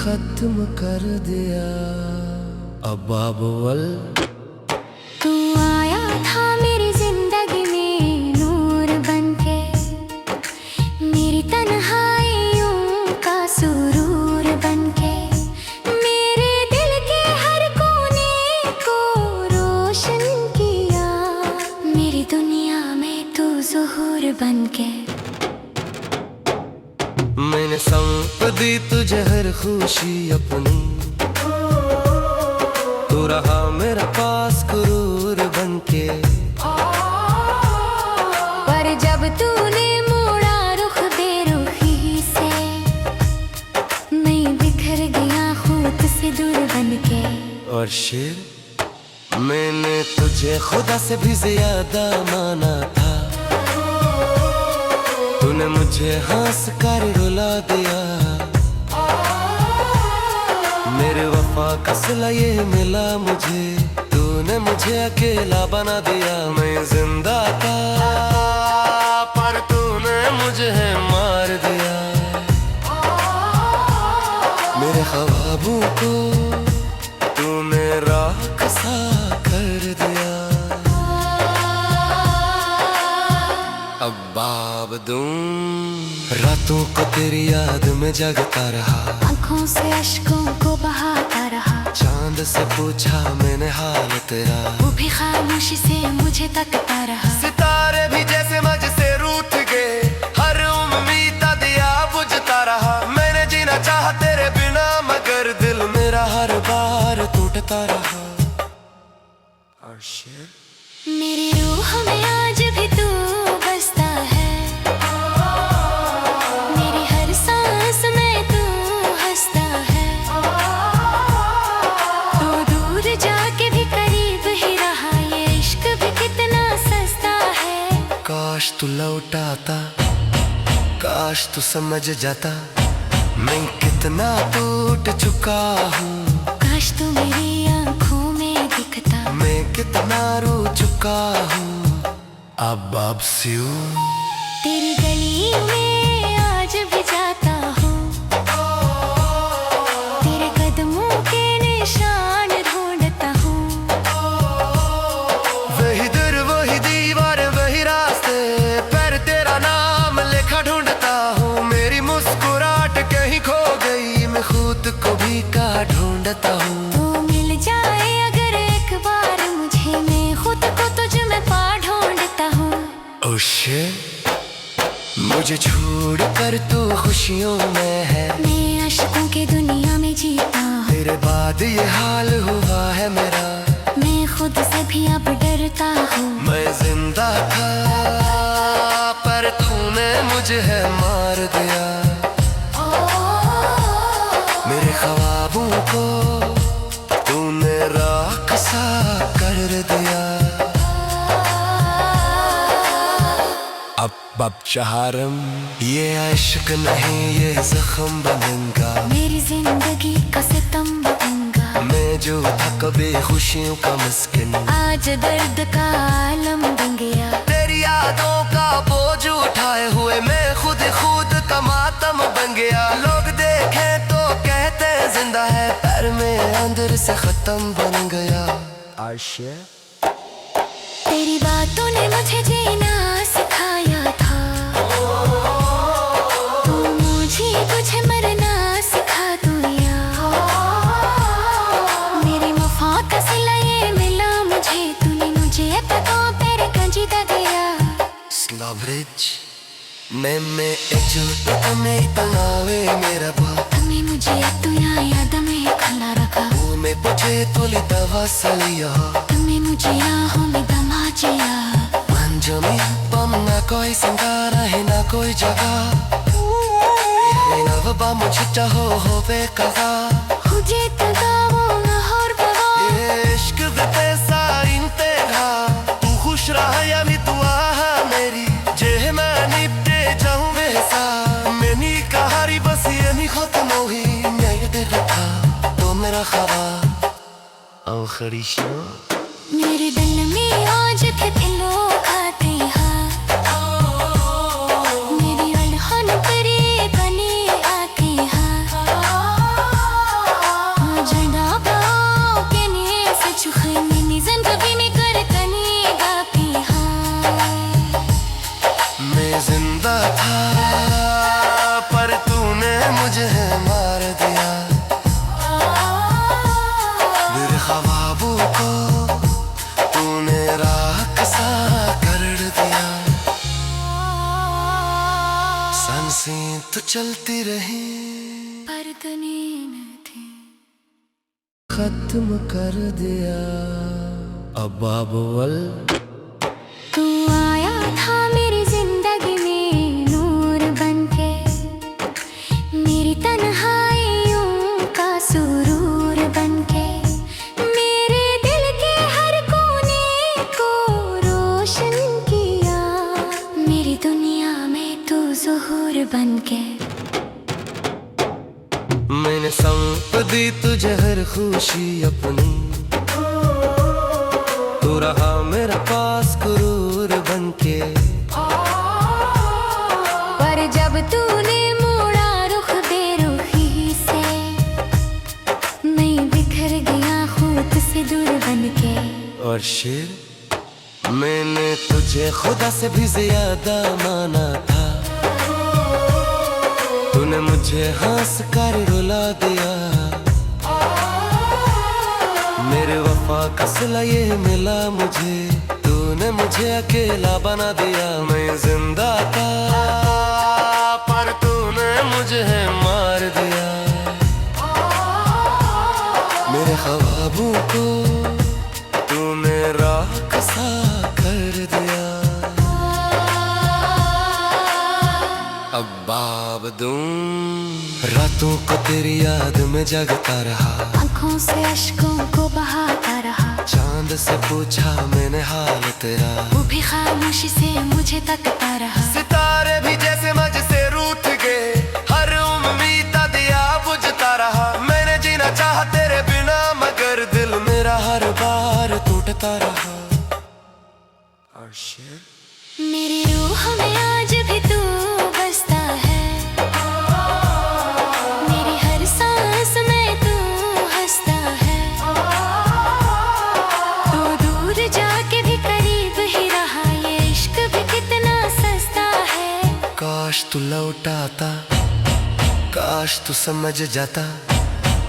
खत्म कर दिया। अब अव्वल तू आया था मेरी जिंदगी में नूर बनके, मेरी तन्हाइयों का सुरूर बनके, मेरे दिल के हर कोने को रोशन किया, मेरी दुनिया में तू ज़ुहूर बनके। मैंने सौंप दी तुझे हर खुशी अपनी, तू रहा मेरे पास गुरूर बनके। पर जब तूने मोड़ा रुख बेरुखी से, मैं बिखर गया खुद से दूर बनके। और शेर मैंने तुझे खुदा से भी ज्यादा माना था, तूने मुझे हंस कर रुला दिया। मेरे वफा का सिला ये मिला मुझे, तूने मुझे अकेला बना दिया। मैं जिंदा था पर तूने मुझे मार दिया। मेरे ख्वाबों को तूने राख सा कर दिया। अब बाबदूं रातों को तेरी याद में जगता रहा, आँखों से अश्कों को बहाता रहा। चांद से पूछा मैंने हाल तेरा, वो भी खामोशी से मुझे तकता रहा। सितारे भी जैसे मुझसे रूठ गए, हर उम्मीद दिया बुझता रहा। मैंने जीना चाहा तेरे बिना, मगर दिल मेरा हर बार टूटता रहा। और शेर मेरी रूह में आज भी तू बसता है, मेरी हर सांस में तू हंसता है। तू दूर जाके भी करीब ही रहा, ये इश्क भी कितना सस्ता है। काश तू लौटाता, काश तू समझ जाता, मैं कितना टूट चुका हूँ। काश तू मेरी आँखों में दिखता, मैं कितना रो चुका हूँ। अब सियो तेरी गली में आज भी जाता हूँ, तेरे कदमों के निशान ढूंढता हूँ। वही दर वही दीवार वही रास्ते पर तेरा नाम लिखा ढूंढता हूँ। मेरी मुस्कुराहट कहीं खो गई, मैं खुद को भी का ढूंढता हूँ। तू मिल जाए अगर एक बार मुझे, मैं खुद को तुझ में पा ढूंढता हूँ। ओ शेर मुझे छोड़ कर तू खुशियों में है, मैं अशकों की दुनिया में जीता हूँ। तेरे बाद ये हाल हुआ है मेरा, मैं खुद से भी अब डरता हूँ। मैं जिंदा था पर तूने मुझे है मार दिया। मेरे ख्वाबों को तूने राख सा कर दिया। अब शहारम ये इश्क नहीं ये जख्म बनेगा, मेरी जिंदगी का सितम बनेगा। मैं जो था कभी खुशियों का मिस्किन, आज दर्द का आलम बन गया। तेरी यादों का बोझ उठाए हुए मैं खुद का मातम बन गया। लोग देखें तो कहते जिंदा है, पर मैं अंदर से खत्म बन गया। आशिया तेरी बातों ने मुझे जीना सिखाया था, तू मुझे तुझे मरना सिखा दिया। मेरी वफा का सिला ये मिला मुझे, तूने मुझे पता तेरे गंजीदा दिया। स्लॉब्रिज मैं एजुट में तनावे मेरा बाप, तुम्हें मुझे तू याद में खला रखा। मैं पूछे तोली दवा सलिया, तुम्हें मुझे आहों में दमाचिया। मंजमी पम ना कोई संगारा है ना कोई जगह, ना वबा मुझे चाहो हो बेकहा। मुझे तगावो ना हर बगा, ये इश्क पैसा इंतहा, तू खुश रहा या नहीं तू आहा मेरी, जे मैं निपटे जाऊं वैसा। मैंने कहारी बस ये नहीं खत्म हुई, मैं ये दिल था तो मेरा ख्वाब आखिरी शो। मेरे दिल में आज के दिलों खाते हैं, मेरी अलहन परी बनी आती हैं। सोती रही पर तो नींद थी। खत्म कर दिया अब अव्वल। तू आया था मेरी जिंदगी में नूर बनके, मेरी तन्हाइयों का सुरूर बनके, मेरे दिल के हर कोने को रोशन किया, मेरी दुनिया में तू ज़ुहूर बनके। मैंने सौंप दी तुझे हर खुशी अपनी, तू रहा मेरे पास गुरूर बनके। पर जब तूने मोड़ा रुख बेरुखी से, मैं बिखर गया खुद से दूर बनके। और शेर मैंने तुझे खुदा से भी ज्यादा माना था, तूने मुझे हंस कर रुला दिया। मेरे वफा का सिला ये मिला मुझे, तूने मुझे अकेला बना दिया। मैं जिंदा था पर तूने मुझे मार दिया, मेरे ख्वाबों को तूने राखसा कर दिया। अब बाब दूं रातों को तेरी याद में जगता रहा, आँखों से अश्कों को बहाता रहा। चांद से पूछा मैंने हाल तेरा, वो भी खामोशी से मुझे तकता रहा। सितारे भी जैसे मझ से रूठ गए, हर उम्मीद दिया बुझता रहा। मैंने जीना चाहा तेरे बिना मगर दिल मेरा हर बार टूटता रहा। और शेर मेरी रूह में आज भी तू बसता है, मेरी हर सांस में तू हंसता है। तू दूर जाके भी करीब ही रहा, ये इश्क भी कितना सस्ता है। काश तू लौट आता, काश तू समझ जाता,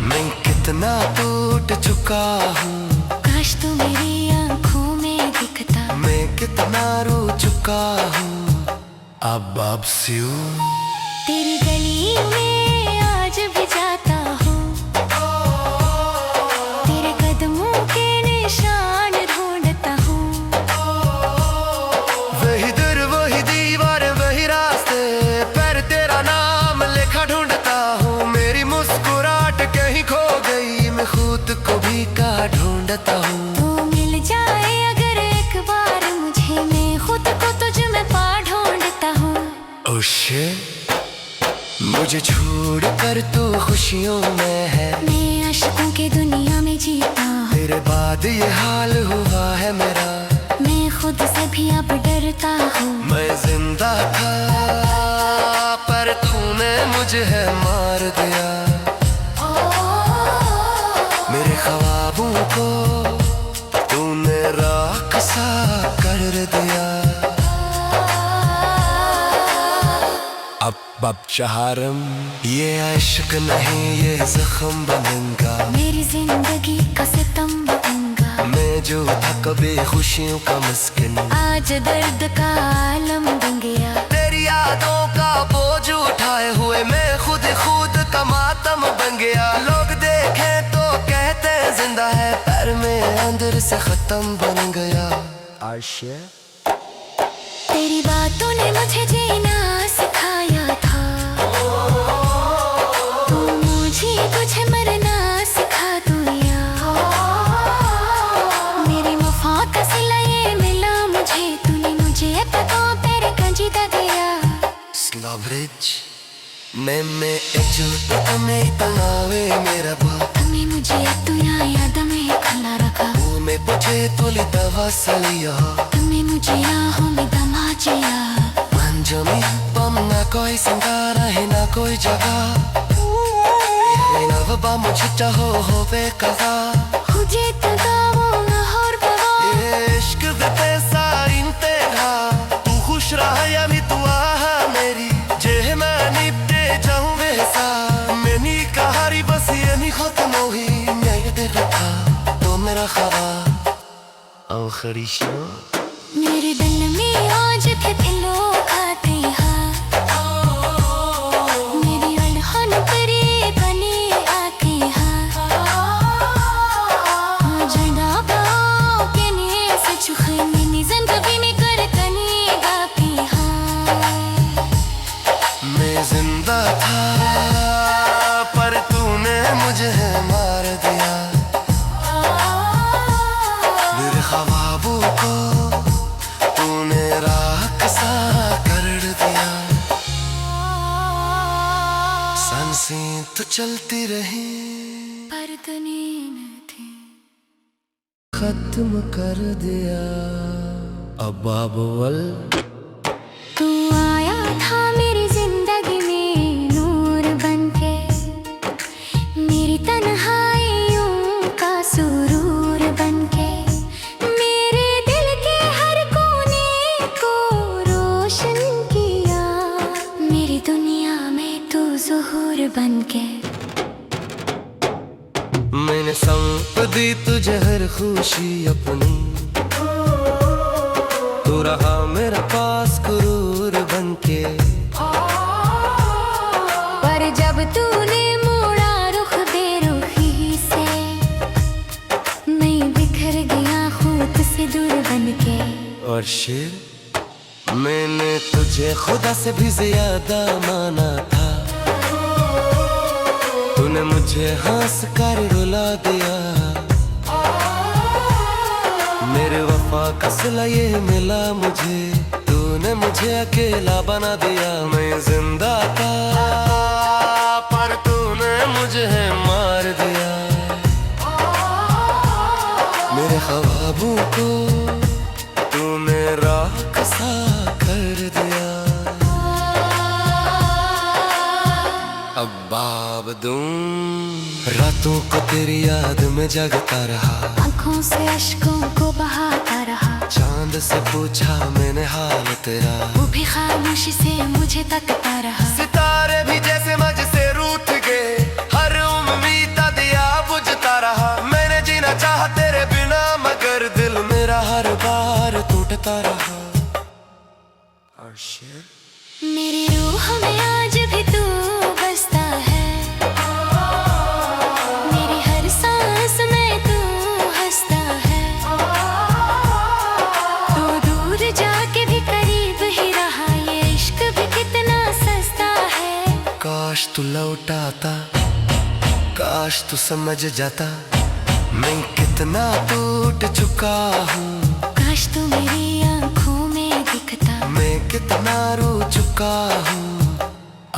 मैं कितना टूट चुका हूँ। काश तू मेरी आँखों में दिखता, मैं कितना रो चुका हूँ। अब सियो तेरी गली में आज भी जाता हूँ, तेरे कदमों के निशान ढूंढता हूँ। वही दर वही दीवार वही रास्ते, पर तेरा नाम लिखा ढूंढता हूँ। मेरी मुस्कुराहट कहीं खो गई, मैं खुद को भी का ढूंढता हूँ। तू मिल जाए अगर एक बार मुझे, मैं खुद को तुझ में पा ढूंढता हूँ। ओशे मुझे छोड़ कर तू खुशियों में है, मैं अश्कों के दुनिया में जीता हूँ। तेरे बाद ये हाल हुआ है मेरा, मैं खुद से भी अब डरता हूँ। मैं जिंदा था पर तूने मुझे है मार दिया। मेरे ख्वाबों को तूने राखसा कर दिया। अब चहारम ये इश्क नहीं ये जख्म बनेगा, मेरी जिंदगी का सितम बनेगा। मैं जो था कभी खुशियों का मिस्किन, आज दर्द का आलम बन गया। तेरी यादों का बोझ उठाए हुए मैं खुद का मातम बन गया। लोग देखें तो कहते जिंदा है, पर मैं अंदर से खत्म बन गया। आशिया तेरी बातों ने मुझे जीना सिखाया था, तू मुझे तुझे मरना सिखा दिया। मेरी वफा का सिला ये मिला मुझे, तूने मुझे पता तेरे कंजीदा दिया। स्लॉब्रिज मैं एजुट में तनावे मेरा बा, तुम्हें मुझे तुया याद में खला रखा। तू मैं पूछे तोली दवा सलिया, तुम्हें मुझे आहों में दमाचिया। मंजमी बम ना कोई संगारा है ना कोई जगह, नव बा मुझे चाहो होवे कहा। मुझे तगावो ना और बवा, इश्क दे पैसा इंतहा, तू खुश रहा या भी तू आहा मेरी, जे मैं निपटे जाऊं वैसा। मैंने कहारी बस ये नहीं खत्म हुई, मैं ये दिल था तो मेरा ख्वाब आखिरी शो। मेरे दिल में आज भी दिलों खाते हैं, मेरी मुझे है मार दिया। मेरे ख्वाबों को तूने राख सा कर दिया। सांसें तो चलती रही पर तो नींद थी। खत्म कर दिया अब अव्वल। तू आया था मेरी जिंदगी में नूर बनके, मेरी तन्हाइयों का सुरूर बनके, मेरे दिल के हर कोने को रोशन किया, मेरी दुनिया में तू ज़ुहूर बनके। मैंने सौंप दी तुझे हर खुशी अपनी, तू रहा मेरे पास गुरूर बनके। पर जब तूने मोड़ा रुख बेरुखी से, मैं बिखर गया खुद से दूर बनके। और शेर मैंने तुझे खुदा से भी ज्यादा माना था, तूने मुझे हंस कर रुला दिया। मेरे वफा का सिला ये मिला मुझे, तूने मुझे अकेला बना दिया। मैं जिंदा था पर तूने मुझे मार दिया। मेरे ख्वाबों को तूने राख सा कर दिया। अब बाब दूं रातों को तेरी याद में जगता रहा, आँखों से अश्कों को बहाता रहा। चांद से पूछा मैंने हाल तेरा, वो भी खामोशी से मुझे तकता रहा। सितारे भी जैसे मझ से रूठ गए, हर उम्मीद दिया बुझता रहा। मैंने जीना चाहा तेरे बिना मगर दिल मेरा हर बार टूटता रहा। और शेर मेरी रूह में आज भी तू बसता है, मेरी हर सांस में तू हंसता है। तू दूर जाके भी करीब ही रहा, ये इश्क भी कितना सस्ता है। काश तू लौट आता, काश तू समझ जाता, मैं कितना टूट चुका हूँ। काश तू मेरी आँखों में दिखता, मैं कितना रो चुका हूँ।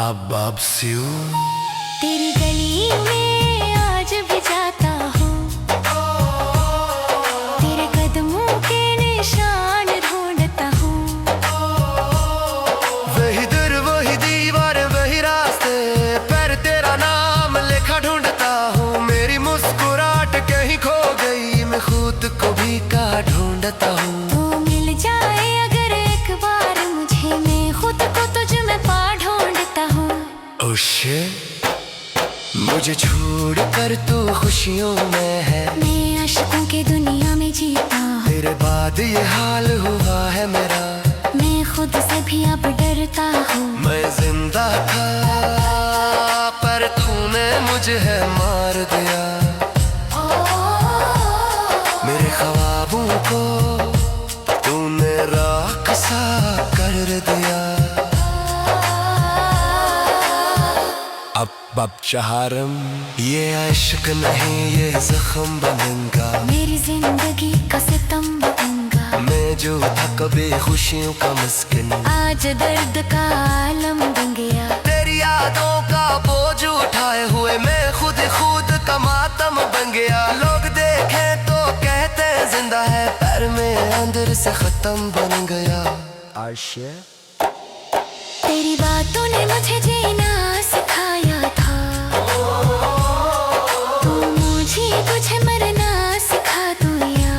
अब सियो तेरी गली में आज भी जाता हूँ, तेरे कदमों के निशान ढूंढता हूँ। वही दर वही दीवार वही रास्ते, पर तेरा नाम लिखा ढूंढता हूँ। मेरी मुस्कुराहट कहीं खो गई, मैं खुद को भी का ढूंढता हूँ। तू मिल जाए अगर एक बार मुझे, मैं खुद को तुझ में पा ढूंढता हूँ। ओ शिट, मुझे छोड़ कर तू खुशियों में है, मैं आशिकों के दुनिया में जीता हूँ। तेरे बाद ये हाल हुआ है मेरा, मैं खुद से भी अब डरता हूँ। मैं जिंदा था पर तूने मुझे है मार दिया। मेरे ख्वाबों को तूने राख सा कर दिया। अब चाहरम ये इश्क नहीं ये जख्म बनेगा, मेरी जिंदगी का सितम बनेगा। मैं जो था कभी खुशियों का मिस्किन, आज दर्द का आलम बन गया। तेरी यादों का बोझ उठाए हुए मैं खुद का मातम बन गया। लोग देखें तो कहते जिंदा है, पर मैं अंदर से खत्म बन गया। आशे तेरी बातों ने मुझे जीना सिखाया था, तू मुझे तुझे मरना सिखा दिया।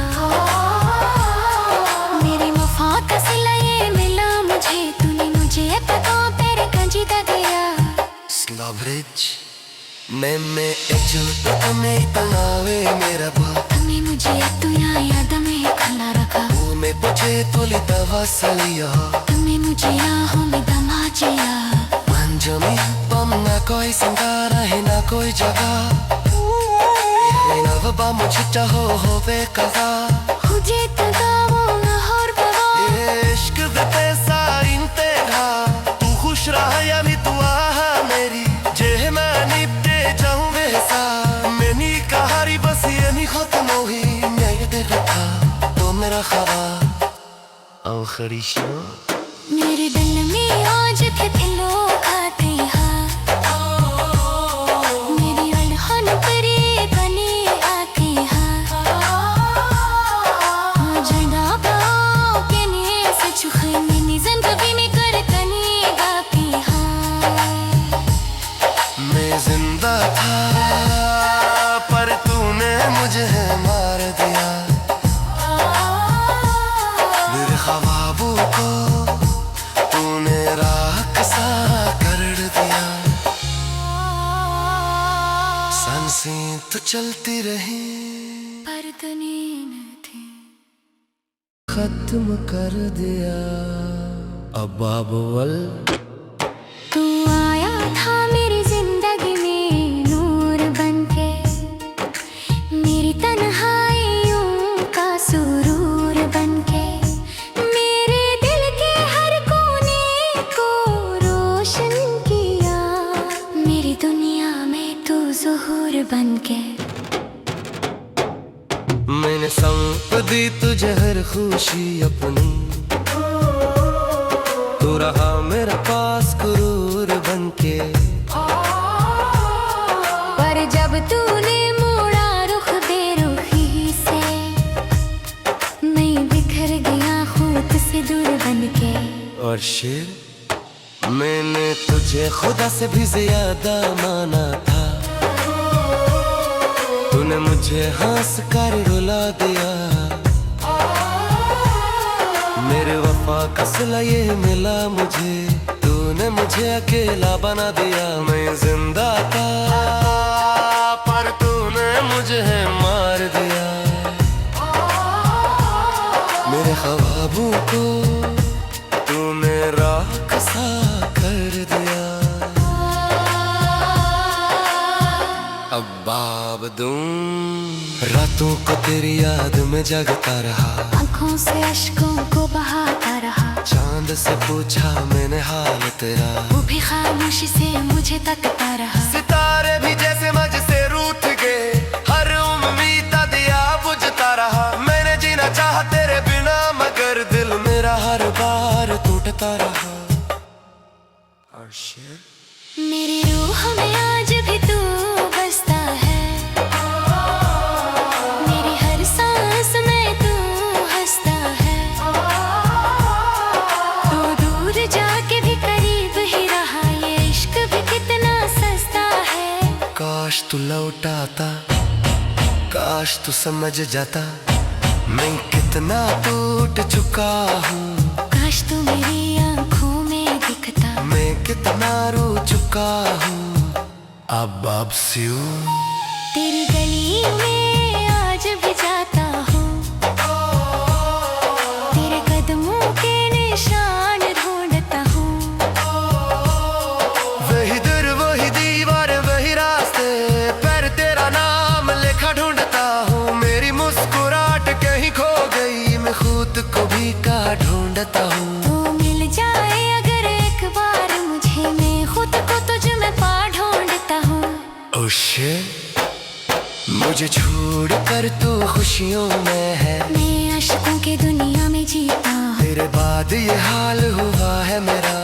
मेरी वफा का सिला ये मिला मुझे, तूने मुझे पता तेरे कंजीदा दिया। स्लॉब्रिज मैं एजो तुम्हें तनावे मेरा बा, तुम्हें मुझे तू याद में खला रखा। वो मैं पूछे तोली दवा सलिया, तुम्हें मुझे आहों में दमाजिया। मंजमी बम ना कोई संगारा है ना कोई जगह, नवबा मुझे चाहो होवे कजा। मुझे तगावो ना और बवा, इश्क दे पैसा इंतहा, तू खुश रहा या भी तू आहा मेरी, जे मैं निपटे जाऊं वैसा। मेरा ख्वाब आखिरी शाम मेरे दिल में आज थे दिलों आते हाँ मेरी अलहन परे कने आते हाँ जड़ा बाओ के ने सच खनी जिंदगी ने कर कने गाती हाँ मैं जिंदा था पर तूने मुझे मार दिया मेरे ख्वाबों को तूने राखसा कर दिया सांसें तो चलती रही पर तनीन थी खत्म कर दिया अब अव्वल तू आया था मेरी जिंदगी में नूर बनके मेरी तन्हाइयों का सुरूर बनके मेरे दिल के हर कोने को रोशन किया मेरी दुनिया में तू ज़ुहूर बनके मैंने सौंप दी तुझे हर खुशी अपनी तू रहा मेरे पास गुरूर बनके पर जब तूने मोड़ा रुख बेरुखी से मैं बिखर गया खुद से दूर बनके और शेर मैंने तुझे खुदा से भी ज्यादा माना था तूने मुझे हंस कर रुला दिया मेरे वफा का सिला ये मिला मुझे तूने मुझे अकेला बना दिया मैं जिंदा था पर तूने मुझे मार दिया मेरे ख्वाबों को तूने राखसा कर दिया अब बाब दूं रातों को तेरी याद में जगता रहा आँखों से अश्कों को बहाता रहा चांद से पूछा मैंने हाल तेरा वो भी खामोशी से मुझे तकता रहा सितारे भी जैसे मज से रूठ गए हर उम्मीद का दिया बुझता रहा मैंने जीना चाहा तेरे बिना मगर दिल मेरा हर बार टूटता रहा और शेर मेरी रूह में आज भी तू बसता है मेरी हर सांस में तू हंसता है तू दूर जाके भी करीब ही रहा ये इश्क भी कितना सस्ता है काश तू लौटाता काश तू समझ जाता मैं कितना टूट चुका हूँ काश तू मेरी आँखों में दिखता मैं कितना रो चुका हूँ अब सियो तेरी गली में आज भी जाता हूँ तेरे कदमों के निशान ढूंढता हूँ वही दर वही दीवार वही रास्ते पर तेरा नाम लिखा ढूंढता हूँ मेरी मुस्कुराहट कहीं खो गई मैं खुद को भी का ढूंढता हूँ तू मिल जाए अगर एक बार मुझे मैं खुद को तुझ में पा ढूंढता हूँ ओशे मुझे छोड़ कर तू खुशियों में है मैं अशकों के दुनिया में जीता हूँ तेरे बाद ये हाल हुआ है मेरा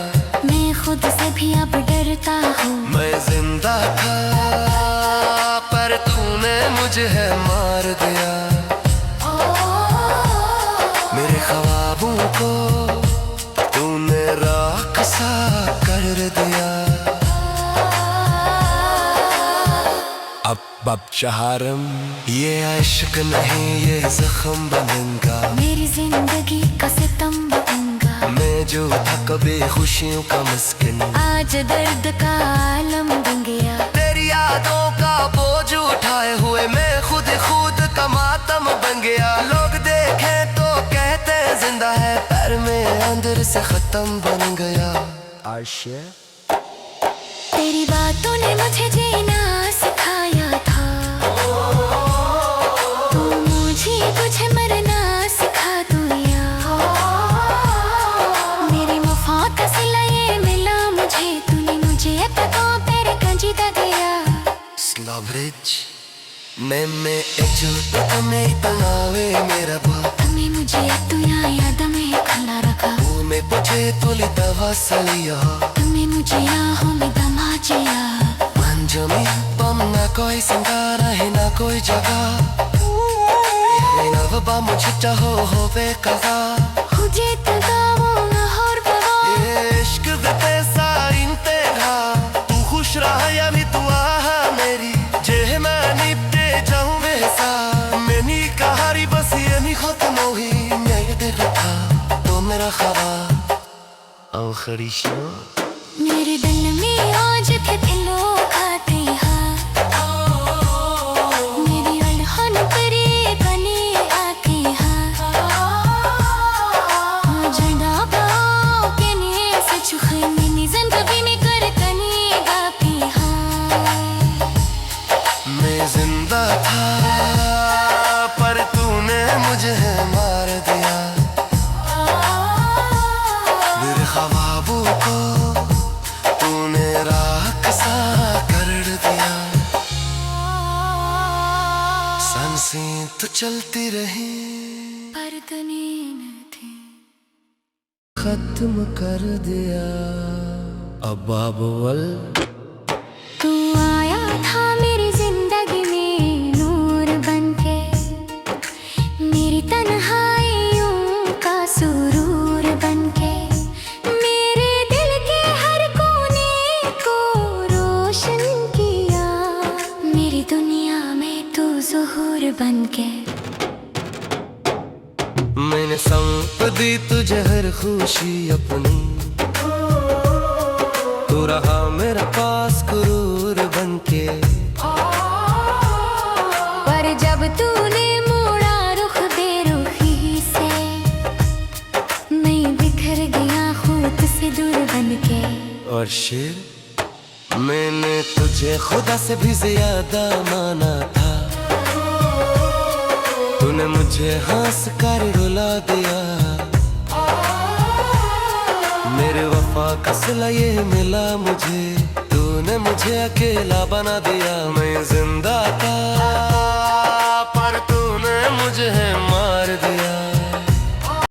मैं खुद से भी अब डरता हूँ मैं जिंदा था पर तूने मुझे है मार दिया मेरे ख्वाबों को तूने राखसा कर दिया अब चाहरम ये इश्क नहीं ये जख्म बनेगा मेरी जिंदगी का सितम बनेगा मैं जो था कभी खुशियों का मिस्किन आज दर्द का आलम बन गया तेरी यादों का बोझ उठाए हुए मैं खुद का मातम बन गया लोग देखे तो कहते जिंदा है पर मैं अंदर से खत्म बन गया आशे तेरी बातों ने मुझे जीना सिखाया था तू मुझे तुझे मरना सिखा तू मेरी वफा का सिला ये मिला मुझे तूने मुझे पता तेरे कंजीदा दिया स्लॉब्रिज Nemme echuto tame tanawe mera ba तुम्हें मुझे तुया याद में खला रखा Ume poche tolita vasaliya तुम्हें मुझे आहों में दमा जिया Manjami bam na koi sangara hai na koi jaga Naina ba mujhe chaho hove kaza मुझे तगावो न और बवा इश्क दे पैसा इंतेहा तू खुश रहा या भी तू आहा मेरी जेह मैं निपटे जाऊं वैसा मैंने कहारी बस ये नहीं खत्म हुई मैं ये दिल था तो मेरा ख्वाब आखिरी शो मेरे दिल में आज थे दिलो खाते हाँ मेरी अल्हन करे बने आके हाँ जड़ा पाओ के ने से चुखे मैंने जिंदगी में कर कने गापी हाँ मैं जिंदा था पर तूने मुझे मार दिया मेरे ख्वाबों को तूने राखसा कर दिया सांसें तो चलती रही पर तनीन थी खत्म कर दिया अब अव्वल तू आया था मेरी जिंदगी में नूर बनके मेरी तन्हाइयों का सुरूर बनके मेरे दिल के हर कोने को रोशन किया मेरी दुनिया में तू ज़ुहूर बनके मैंने सौंप दी तुझे हर खुशी अपनी तू रहा मेरा पास गुरूर बनके पर जब तूने मोड़ा रुख बेरुखी से मैं बिखर गया खुद से दूर बनके और शेर मैंने तुझे खुदा से भी ज्यादा माना था तूने मुझे हंस कर रुला दिया मेरे वफा का सिला ये मिला मुझे तूने मुझे अकेला बना दिया मैं जिंदा था